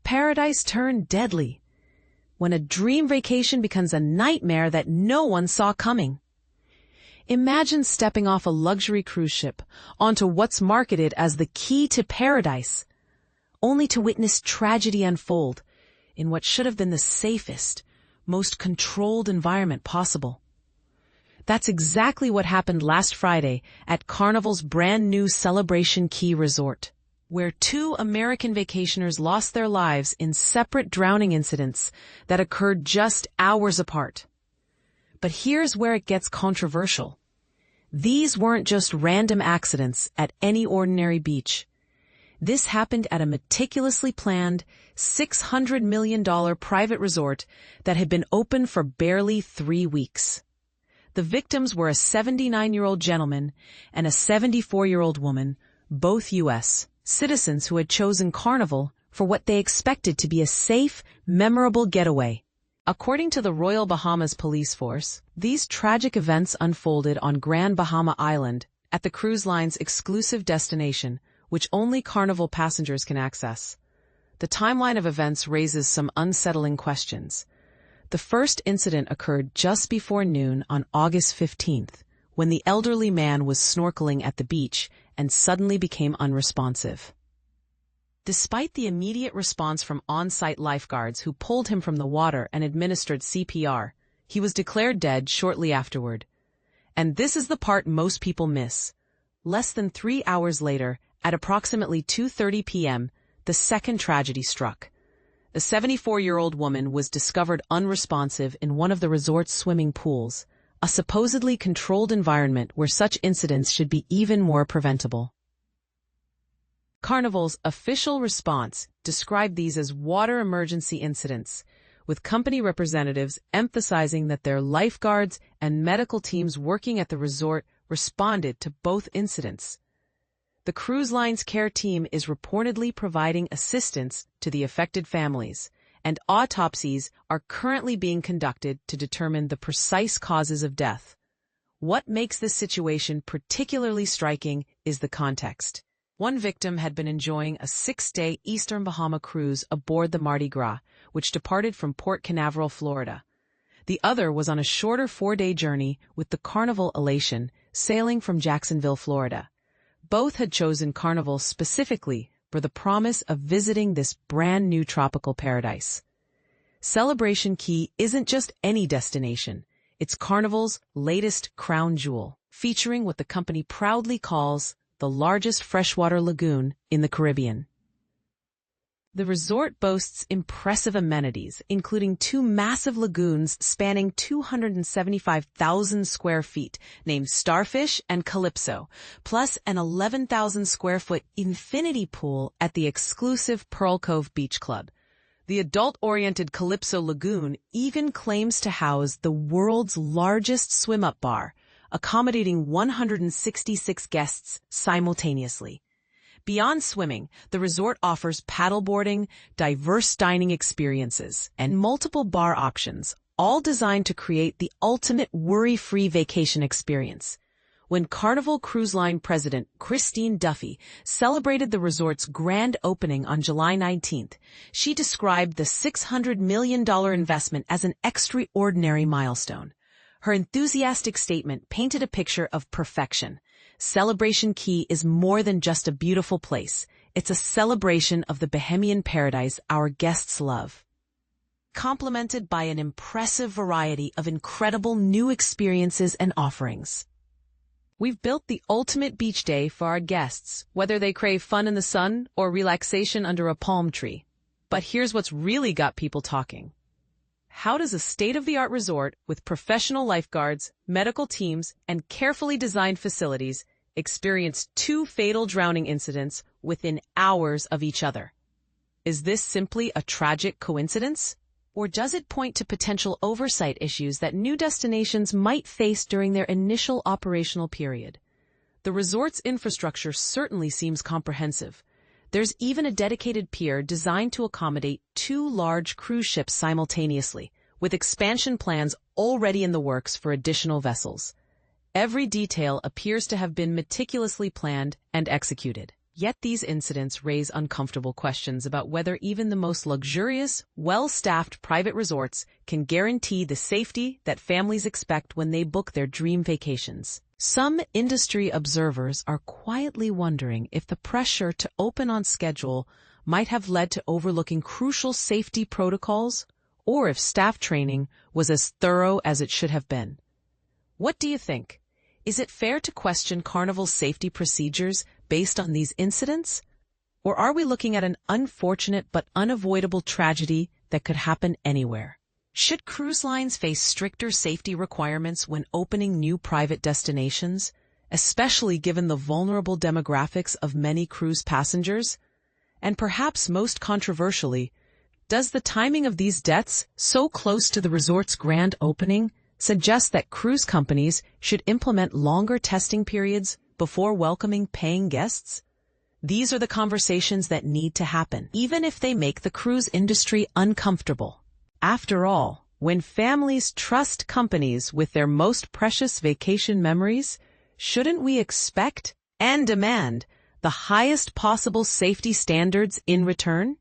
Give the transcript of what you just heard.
paradise turn deadly, when a dream vacation becomes a nightmare that no one saw coming. Imagine stepping off a luxury cruise ship onto what's marketed as the key to paradise, only to witness tragedy unfold in what should have been the safest, most controlled environment possible. That's exactly what happened last Friday at Carnival's brand new Celebration Key Resort, where 2 American vacationers lost their lives in separate drowning incidents that occurred just hours apart. But here's where it gets controversial. These weren't just random accidents at any ordinary beach. This happened at a meticulously planned $600 million private resort that had been open for barely 3 weeks. The victims were a 79-year-old gentleman and a 74-year-old woman, both U.S. citizens who had chosen Carnival for what they expected to be a safe, memorable getaway. According to the Royal Bahamas Police Force, these tragic events unfolded on Grand Bahama Island at the cruise line's exclusive destination, which only Carnival passengers can access. The timeline of events raises some unsettling questions. The first incident occurred just before noon on August 15th, when the elderly man was snorkeling at the beach and suddenly became unresponsive. Despite the immediate response from on-site lifeguards who pulled him from the water and administered CPR, he was declared dead shortly afterward. And this is the part most people miss. Less than 3 hours later, at approximately 2:30 p.m., the second tragedy struck. A 74-year-old woman was discovered unresponsive in one of the resort's swimming pools, a supposedly controlled environment where such incidents should be even more preventable. Carnival's official response described these as water emergency incidents, with company representatives emphasizing that their lifeguards and medical teams working at the resort responded to both incidents. The cruise line's care team is reportedly providing assistance to the affected families, and autopsies are currently being conducted to determine the precise causes of death. What makes this situation particularly striking is the context. One victim had been enjoying a 6-day Eastern Bahama cruise aboard the Mardi Gras, which departed from Port Canaveral, Florida. The other was on a shorter 4-day journey with the Carnival Elation, sailing from Jacksonville, Florida. Both had chosen Carnival specifically for the promise of visiting this brand new tropical paradise. Celebration Key isn't just any destination. It's Carnival's latest crown jewel, featuring what the company proudly calls the largest freshwater lagoon in the Caribbean. The resort boasts impressive amenities, including 2 massive lagoons spanning 275,000 square feet, named Starfish and Calypso, plus an 11,000-square-foot infinity pool at the exclusive Pearl Cove Beach Club. The adult-oriented Calypso Lagoon even claims to house the world's largest swim-up bar, accommodating 166 guests simultaneously. Beyond swimming, the resort offers paddleboarding, diverse dining experiences, and multiple bar options, all designed to create the ultimate worry-free vacation experience. When Carnival Cruise Line President Christine Duffy celebrated the resort's grand opening on July 19th, she described the $600 million investment as an extraordinary milestone. Her enthusiastic statement painted a picture of perfection. Celebration Key is more than just a beautiful place. It's a celebration of the Bahamian paradise our guests love, complemented by an impressive variety of incredible new experiences and offerings. We've built the ultimate beach day for our guests, whether they crave fun in the sun or relaxation under a palm tree. But here's what's really got people talking. How does a state-of-the-art resort with professional lifeguards, medical teams, and carefully designed facilities experience 2 fatal drowning incidents within hours of each other? Is this simply a tragic coincidence? Or does it point to potential oversight issues that new destinations might face during their initial operational period? The resort's infrastructure certainly seems comprehensive. There's even a dedicated pier designed to accommodate 2 large cruise ships simultaneously, with expansion plans already in the works for additional vessels. Every detail appears to have been meticulously planned and executed. Yet these incidents raise uncomfortable questions about whether even the most luxurious, well-staffed private resorts can guarantee the safety that families expect when they book their dream vacations. Some industry observers are quietly wondering if the pressure to open on schedule might have led to overlooking crucial safety protocols, or if staff training was as thorough as it should have been. What do you think? Is it fair to question Carnival's safety procedures based on these incidents? Or are we looking at an unfortunate but unavoidable tragedy that could happen anywhere? Should cruise lines face stricter safety requirements when opening new private destinations, especially given the vulnerable demographics of many cruise passengers? And perhaps most controversially, does the timing of these deaths, so close to the resort's grand opening, suggest that cruise companies should implement longer testing periods before welcoming paying guests? These are the conversations that need to happen, even if they make the cruise industry uncomfortable. After all, when families trust companies with their most precious vacation memories, shouldn't we expect and demand the highest possible safety standards in return?